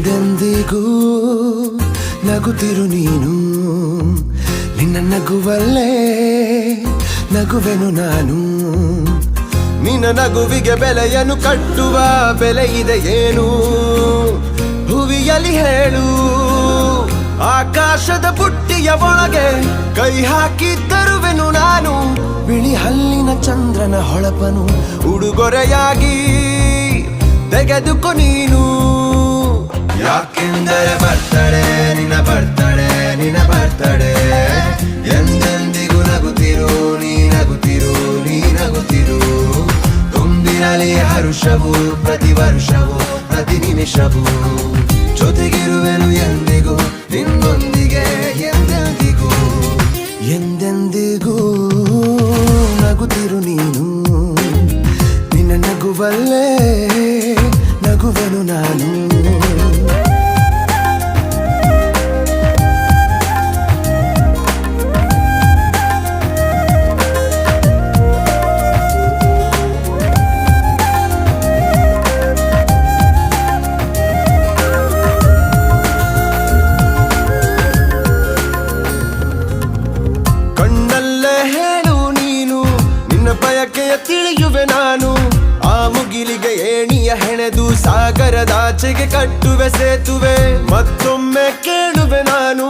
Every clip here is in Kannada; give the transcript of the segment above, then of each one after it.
ಎಂದೆಂದಿಗೂ ನಗುತ್ತಿರು ನೀನು, ನಿನ್ನ ನಗುವಲ್ಲೇ ನಗುವೆನು ನಾನು. ನಿನ್ನ ನಗುವಿಗೆ ಬೆಲೆಯನ್ನು ಕಟ್ಟುವ ಬೆಲೆ ಇದೆ ಏನು, ಹುವಿಯಲಿ ಹೇಳು. ಆಕಾಶದ ಬುಟ್ಟಿಯ ಒಳಗೆ ಕೈ ಹಾಕಿ ತರುವೆನು ನಾನು, ಬಿಳಿ ಹಲ್ಲಿನ ಚಂದ್ರನ ಹೊಳಪನು ಉಡುಗೊರೆಯಾಗಿ ತೆಗೆದುಕೊ ನೀನು. ಯಾಕೆಂದರೆ ಬರ್ತಡೆ ನಿನ್ನ ಬರ್ತಡೆ ನಿನ್ನ ಬರ್ತಡೆ, ಎಂದೆಂದಿಗೂ ನಗುತ್ತಿರು ನೀ ನಗುತ್ತಿರು ನೀ ನಗುತ್ತಿರು. ತುಂಬಿರಲಿ ಹರುಷವು ಪ್ರತಿ ವರ್ಷವೂ ಪ್ರತಿ ನಿಮಿಷವೂ, ಜೊತೆಗಿರುವೆನು ಎಂದಿಗೂ ನಿನ್ನೊಂದಿಗೆ ಎಂದೆಂದಿಗೂ. ಎಂದೆಂದಿಗೂ ನಗುತ್ತಿರು ನೀನು, ನಿನ್ನ ನಗುವಲ್ಲೇ ನಗುವೆನು ನಾನು. ಬಯಕೆಯ ತಿಳಿಯುವೆ ನಾನು, ಆ ಮುಗಿಲಿಗೆ ಏಣಿಯ ಹೆಣೆದು ಸಾಗರದಾಚೆಗೆ ಕಟ್ಟುವೆ ಸೇತುವೆ. ಮತ್ತೊಮ್ಮೆ ಕೇಳುವೆ ನಾನು,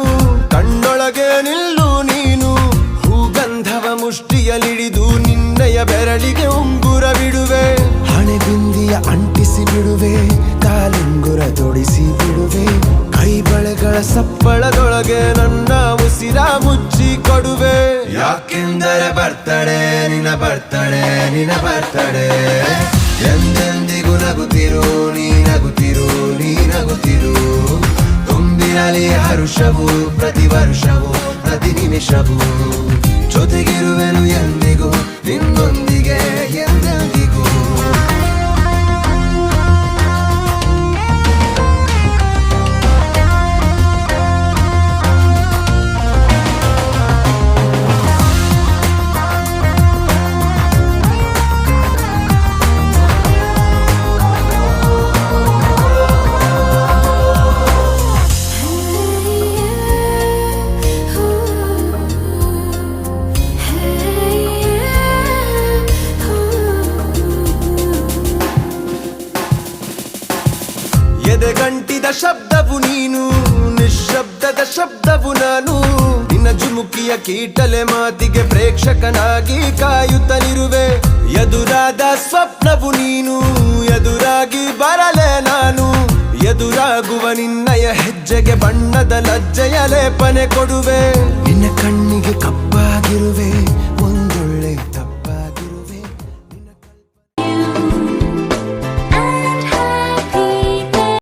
ಕಣ್ಣೊಳಗೆ ನಿಲ್ಲು ನೀನು. ಹೂಗಂಧವ ಮುಷ್ಟಿಯಲಿಡಿದು ನಿನ್ನಯ ಬೆರಳಿಗೆ ಉಂಗುರ ಬಿಡುವೆ. ಹಣೆ ಬಿಂದಿಯ ಅಂಟಿಸಿ ಬಿಡುವೆ, ಕಾಲುಂಗುರ ತೊಡಿಸಿ ಬಿಡುವೆ. ಕೈ ಬಳೆಗಳ ಸಪ್ಪಳದೊಳಗೆ ನನ್ನ ಉಸಿರ ಮುಚ್ಚಿ ಕೊಡುವೆ. ಯಾಕೆಂದರೆ ಬರ್ತಡೆ ನಿನ್ನ ಬರ್ತಡೆ ನಿನ್ನ ಬರ್ತಡೆ, ಎಂದೆಂದಿಗೂ ನಗುತ್ತಿರು ನೀ ನಗುತ್ತಿರು ನೀ ನಗುತ್ತಿರು. ತುಂಬಿರಲಿ ಹರುಷವು ಪ್ರತಿ ವರ್ಷವೂ ಪ್ರತಿ ನಿಮಿಷವೂ, ಜೊತೆಗಿರುವೆನು ಎಂದಿಗೂ ನಿನ್ನೊಂದಿಗೆ ಎಂದೆಂದಿಗೂ. ಎದೆಗಂಟಿದ ಶಬ್ದವು ನೀನು, ನಿಶ್ಶಬ್ದದ ಶಬ್ದವು ನಾನು. ನಿನ್ನ ಜುಮುಕಿಯ ಕೀಟಲೆ ಮಾತಿಗೆ ಪ್ರೇಕ್ಷಕನಾಗಿ ಕಾಯುತ್ತಲಿರುವೆ. ಎದುರಾದ ಸ್ವಪ್ನವು ನೀನು, ಎದುರಾಗಿ ಬರಲೇ ನಾನು. ಎದುರಾಗುವ ನಿನ್ನಯ ಹೆಜ್ಜೆಗೆ ಬಣ್ಣದ ಲಜ್ಜೆಯ ಲೇಪನೆ ಕೊಡುವೆ. ನಿನ್ನ ಕಣ್ಣಿಗೆ ಕಪ್ಪಾಗಿರುವೆ,